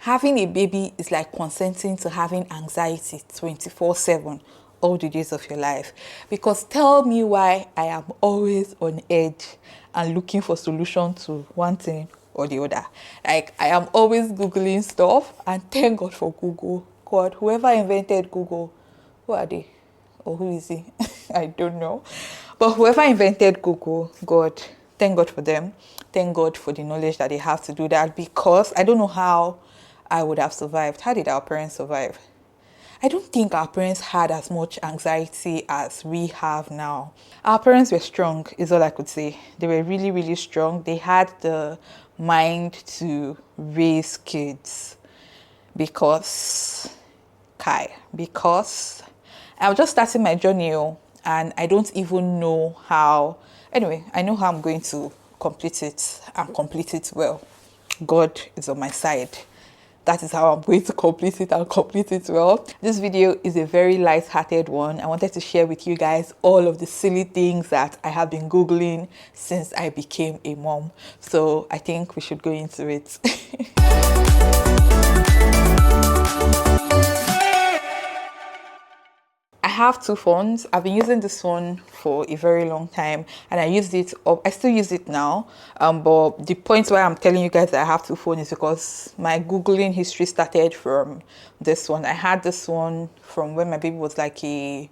having a baby is like consenting to having anxiety 24/7 all the days of your life. Because tell me why I am always on edge and looking for solution to one thing or the other. Like, I am always Googling stuff, and thank God for Google. God, whoever invented Google, who are they? Or who is he? I don't know. But whoever invented Google, God, thank God for them. Thank God for the knowledge that they have to do that, because I don't know how I would have survived. How did our parents survive? I don't think our parents had as much anxiety as we have now. Our parents were strong, is all I could say. They were really, really strong. They had the mind to raise kids because, because I was just starting my journey, and I don't even know how. Anyway, I know how I'm going to complete it and complete it well. God is on my side. That is how I'm going to complete it and complete it well. This video is a very light-hearted one. I wanted to share with you guys all of the silly things that I have been Googling since I became a mom. So I think we should go into it. I have two phones. I've been using this one for a very long time, and I used it up. I still use it now. But the point why I'm telling you guys that I have two phones is because my Googling history started from this one. I had this one from when my baby was like a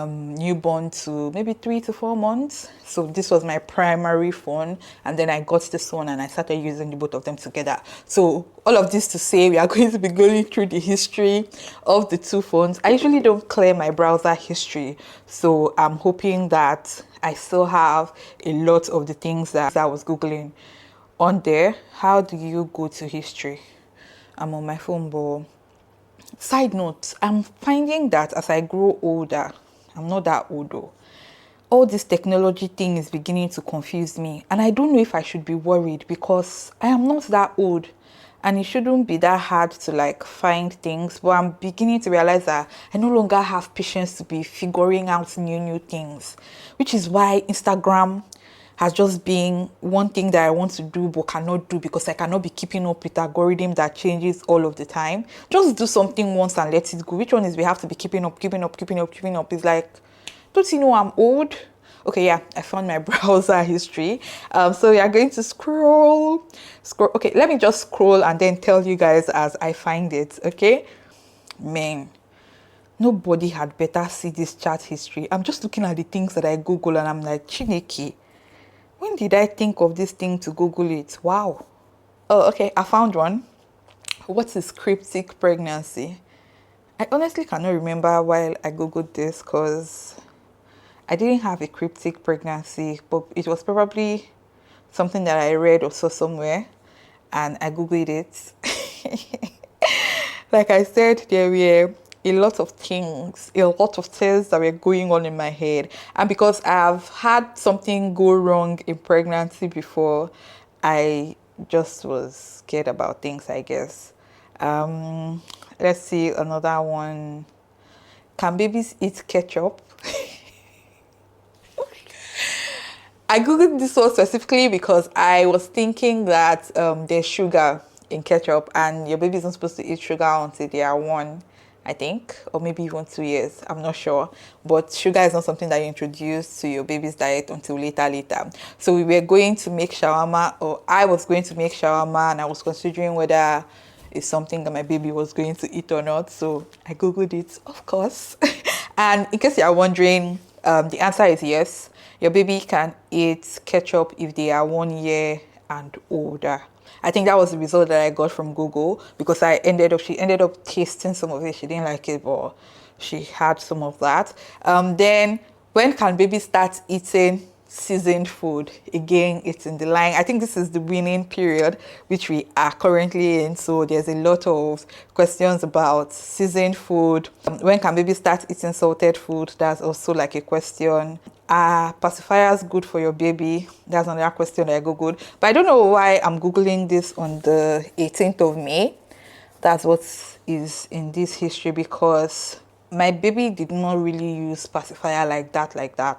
newborn to maybe 3 to 4 months. So this was my primary phone, and then I got this one and I started using the both of them together. So all of this to say, we are going to be going through the history of the two phones. I usually don't clear my browser history, so I'm hoping that I still have a lot of the things that I was Googling on there. How do you go to history? I'm on my phone, but side note, I'm finding that as I grow older, I'm not that old though, all this technology thing is beginning to confuse me, and I don't know if I should be worried, because I am not that old and it shouldn't be that hard to like find things. But I'm beginning to realize that I no longer have patience to be figuring out new things, which is why Instagram has just been one thing that I want to do but cannot do, because I cannot be keeping up with algorithm that changes all of the time. Just do something once and let it go. Which one is we have to be keeping up? It's like, don't you know I'm old? Okay, yeah, I found my browser history. So we are going to scroll. Okay, let me just scroll and then tell you guys as I find it, okay? Man, nobody had better see this chat history. I'm just looking at the things that I Google and I'm like, Chineke, when did I think of this thing to Google it? Wow. Oh, okay, I found one. What is cryptic pregnancy? I honestly cannot remember while I Googled this, because I didn't have a cryptic pregnancy, but it was probably something that I read or saw somewhere, and I Googled it. Like I said, there were a lot of things that were going on in my head. And because I've had something go wrong in pregnancy before, I just was scared about things, I guess. Let's see another one. Can babies eat ketchup? I Googled this one specifically because I was thinking that there's sugar in ketchup, and your baby isn't supposed to eat sugar until they are 1, I think, or maybe even 2 years. I'm not sure. But sugar is not something that you introduce to your baby's diet until later. So we were going to make shawarma, or I was going to make shawarma, and I was considering whether it's something that my baby was going to eat or not. So I Googled it, of course. And in case you are wondering, the answer is yes. Your baby can eat ketchup if they are 1 year and older. I think that was the result that I got from Google, because she ended up tasting some of it. She didn't like it, but she had some of that. Then when can baby start eating seasoned food? Again, it's in the line. I think this is the winning period, which we are currently in. So there's a lot of questions about seasoned food. When can baby start eating salted food? That's also like a question. Are pacifiers good for your baby? That's another question that I Googled. But I don't know why I'm Googling this on the 18th of May. That's what is in this history, because my baby did not really use pacifier like that.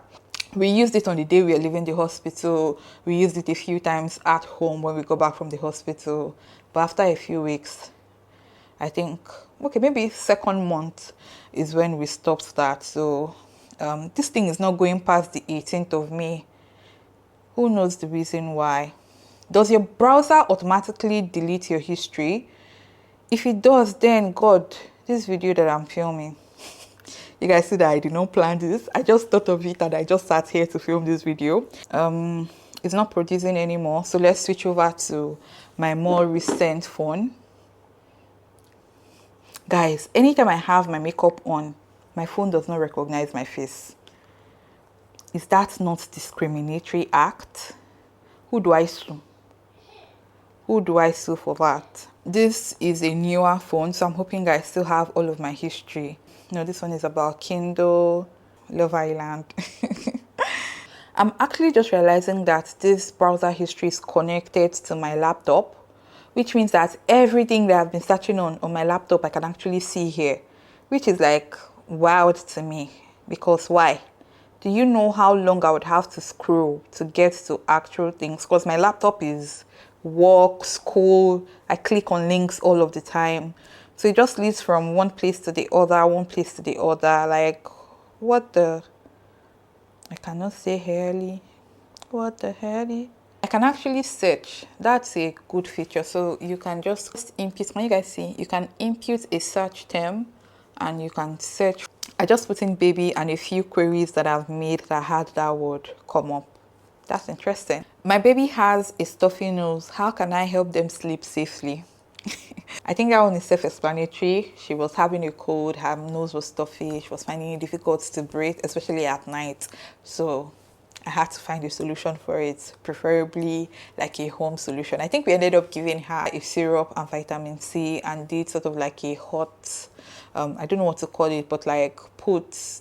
We used it on the day we were leaving the hospital. We used it a few times at home when we go back from the hospital. But after a few weeks, I think, okay, maybe second month is when we stopped that. So this thing is not going past the 18th of May. Who knows the reason why? Does your browser automatically delete your history? If it does, then God, this video that I'm filming, you guys see that I did not plan this. I just thought of it and I just sat here to film this video. It's not producing anymore. So let's switch over to my more recent phone. Guys, anytime I have my makeup on, my phone does not recognize my face. Is that not discriminatory act? Who do I sue? Who do I sue for that? This is a newer phone, so I'm hoping I still have all of my history. No, this one is about Kindle, Love Island. I'm actually just realizing that this browser history is connected to my laptop, which means that everything that I've been searching on my laptop, I can actually see here, which is like wild to me. Because why? Do you know how long I would have to scroll to get to actual things? Because my laptop is work, school, I click on links all of the time. So it just leads from one place to the other, one place to the other. Like, what the... I cannot say hairy. What the hell? I can actually search. That's a good feature. So you can just input, can you guys see? You can input a search term and you can search. I just put in baby and a few queries that I've made that had that word come up. That's interesting. My baby has a stuffy nose. How can I help them sleep safely? I think that one is self-explanatory. She was having a cold, her nose was stuffy, she was finding it difficult to breathe, especially at night. So I had to find a solution for it, preferably like a home solution. I think we ended up giving her a syrup and vitamin C and did sort of like a hot, I don't know what to call it, but like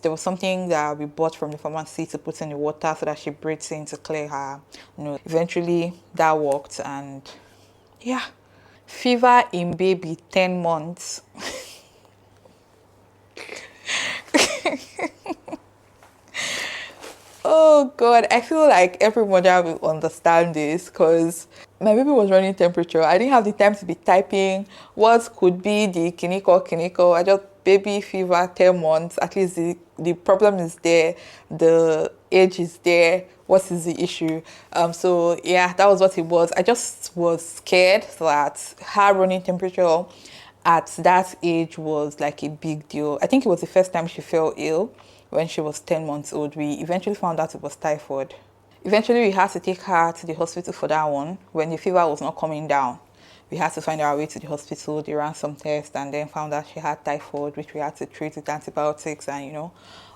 there was something that we bought from the pharmacy to put in the water so that she breathes in to clear her nose. Eventually that worked and yeah. Fever in baby 10 months. Oh God, I feel like every mother will understand this because my baby was running temperature. I didn't have the time to be typing what could be the kiniko. I just baby fever 10 months. At least the problem is there, the age is there. What is the issue? So yeah, that was what it was. I just was scared that her running temperature at that age was like a big deal. I think it was the first time she fell ill when she was 10 months old. We eventually found out it was typhoid. Eventually, we had to take her to the hospital for that one when the fever was not coming down. We had to find our way to the hospital. They ran some tests and then found out she had typhoid, which we had to treat with antibiotics and, you know,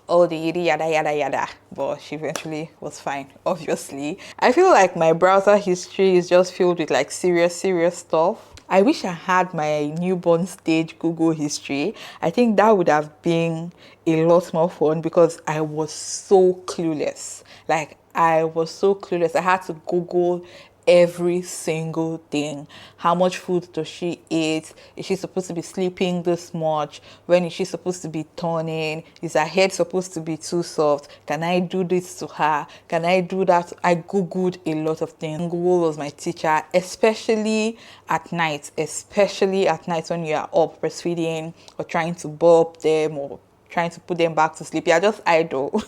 all the yada. But she eventually was fine, obviously. I feel like my browser history is just filled with like serious stuff. I wish I had my newborn stage Google history. I think that would have been a lot more fun because I was so clueless. Like, I was so clueless. I had to Google every single thing. How much food does she eat? Is she supposed to be sleeping this much? When is she supposed to be turning? Is her head supposed to be too soft? Can I do this to her? Can I do that? I Googled a lot of things. Google was my teacher, especially at night. Especially at night when you are up breastfeeding or trying to burp them or trying to put them back to sleep. You're just idle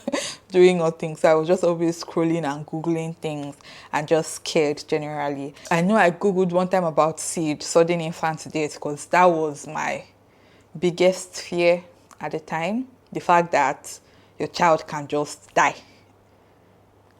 doing nothing. So I was just always scrolling and Googling things and just scared generally. I know I Googled one time about SID, sudden infant death, because that was my biggest fear at the time. The fact that your child can just die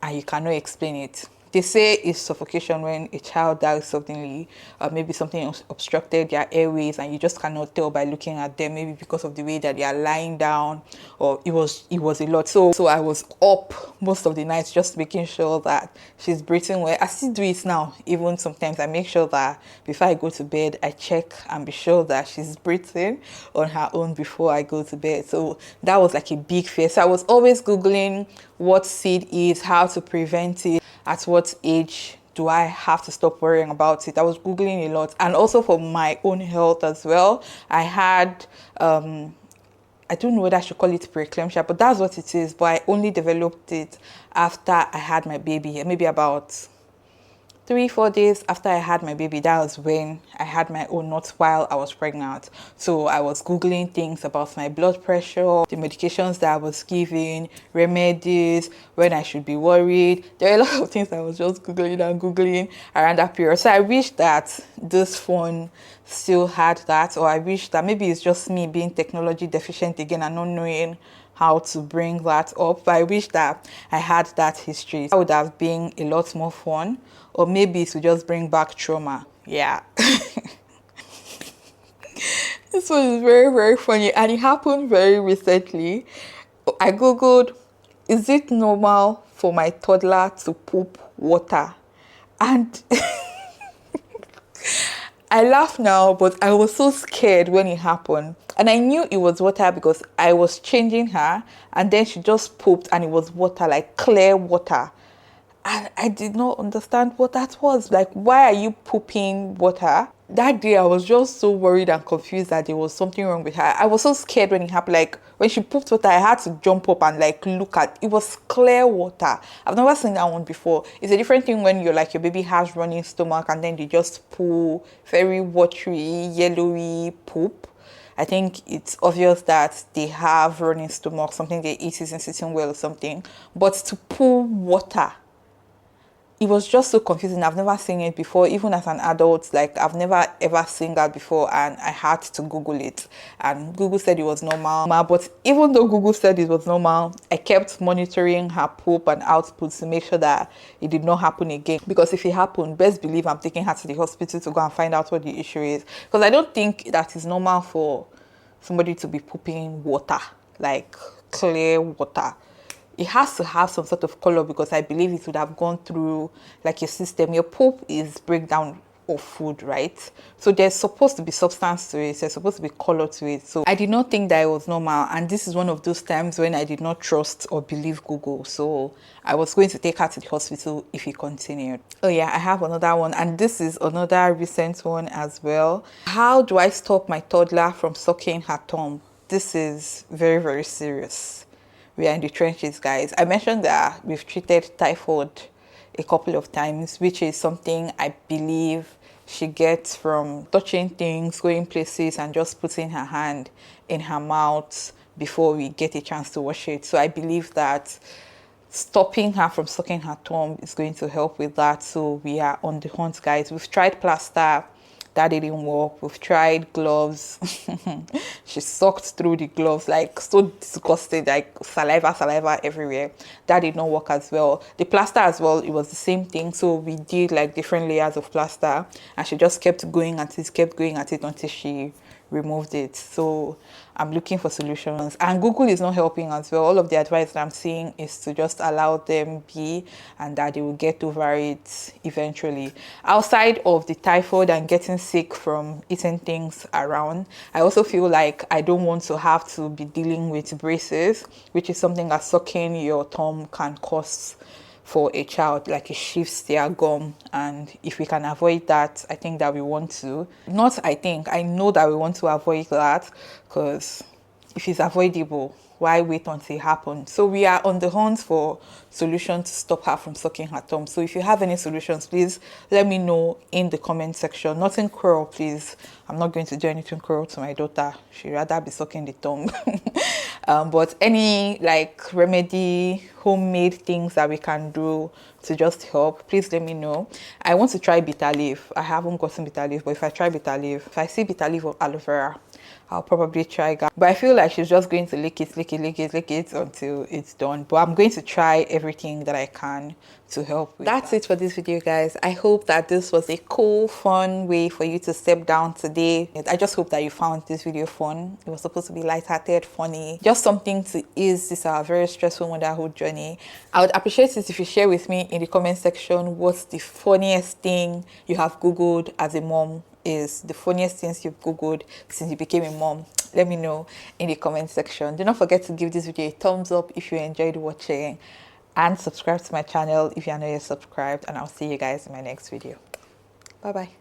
and you cannot explain it. They say it's suffocation when a child dies suddenly, maybe something obstructed their airways and you just cannot tell by looking at them, maybe because of the way that they are lying down, or it was a lot. So I was up most of the nights just making sure that she's breathing well. I still do it now. Even sometimes I make sure that before I go to bed, I check and be sure that she's breathing on her own before I go to bed. So that was like a big fear. So I was always Googling what SID is, how to prevent it, at what age do I have to stop worrying about it. I was Googling a lot. And also for my own health as well, I had I don't know whether I should call it preeclampsia, but that's what it is. But I only developed it after I had my baby, maybe about 3-4 days after I had my baby, that was when I had my own, not while I was pregnant. So I was googling things about my blood pressure, the medications that I was given, remedies, when I should be worried. There are a lot of things I was just googling and googling around that period. So I wish that this phone still had that, or I wish that maybe it's just me being technology deficient again and not knowing how to bring that up. But I wish that I had that history. That would have been a lot more fun, or maybe to just bring back trauma. Yeah. This one is very, very funny, and it happened very recently. I googled, is it normal for my toddler to poop water? And I laugh now, but I was so scared when it happened. And I knew it was water because I was changing her, and then she just pooped and it was water, like clear water. And I did not understand what that was. Like, why are you pooping water? That day, I was just so worried and confused that there was something wrong with her. I was so scared when it happened. Like, when she pooped water, I had to jump up and like look at it. Was clear water. I've never seen that one before. It's a different thing when you're like, your baby has running stomach and then they just poo very watery, yellowy poop. I think it's obvious that they have running stomach, something they eat isn't sitting well or something. But to poo water, it was just so confusing. I've never seen it before, even as an adult. Like, I've never ever seen that before, and I had to Google it. And Google said it was normal. But even though Google said it was normal, I kept monitoring her poop and output to make sure that it did not happen again. Because if it happened, best believe I'm taking her to the hospital to go and find out what the issue is. Because I don't think that is normal for somebody to be pooping water, like clear water. It has to have some sort of color, because I believe it would have gone through like your system. Your poop is breakdown of food, right? So there's supposed to be substance to it. There's supposed to be color to it. So I did not think that it was normal. And this is one of those times when I did not trust or believe Google. So I was going to take her to the hospital if it continued. Oh yeah, I have another one. And this is another recent one as well. How do I stop my toddler from sucking her thumb? This is very, very serious. We are in the trenches, guys. I mentioned that we've treated typhoid a couple of times, which is something I believe she gets from touching things, going places, and just putting her hand in her mouth before we get a chance to wash it. So I believe that stopping her from sucking her thumb is going to help with that. So we are on the hunt, guys. We've tried plaster. That didn't work. We've tried gloves. She sucked through the gloves, like so disgusted, like saliva everywhere. That did not work as well. The plaster as well, it was the same thing. So we did like different layers of plaster, and she just kept going at it until she removed it. So I'm looking for solutions, and Google is not helping as well. All of the advice that I'm seeing is to just allow them be, and that they will get over it eventually. Outside of the typhoid and getting sick from eating things around, I also feel like I don't want to have to be dealing with braces, which is something that sucking your thumb can cause for a child. Like, it shifts their gum, and if we can avoid that, I think that we want to. Not I think, I know that we want to avoid that, because if it's avoidable, why wait until it happens? So we are on the hunt for solutions to stop her from sucking her thumb. So if you have any solutions, please let me know in the comment section. Nothing cruel, please. I'm not going to do anything cruel to my daughter. She'd rather be sucking the thumb. But any like remedy, homemade things that we can do to just help, please let me know. I want to try bitter leaf. I haven't gotten bitter leaf, but if I try bitter leaf, if I see bitter leaf or aloe vera, I'll probably try that. But I feel like she's just going to lick it until it's done. But I'm going to try everything that I can to help with that. That's it for this video, guys. I hope that this was a cool, fun way for you to step down today. I just hope that you found this video fun. It was supposed to be lighthearted, funny, just something to ease this our very stressful motherhood journey. I would appreciate it if you share with me in the comment section what's the funniest thing you have Googled as a mom, is the funniest things you've Googled since you became a mom. Let me know in the comment section. Do not forget to give this video a thumbs up if you enjoyed watching, and subscribe to my channel if you are not yet subscribed, and I'll see you guys in my next video. Bye bye.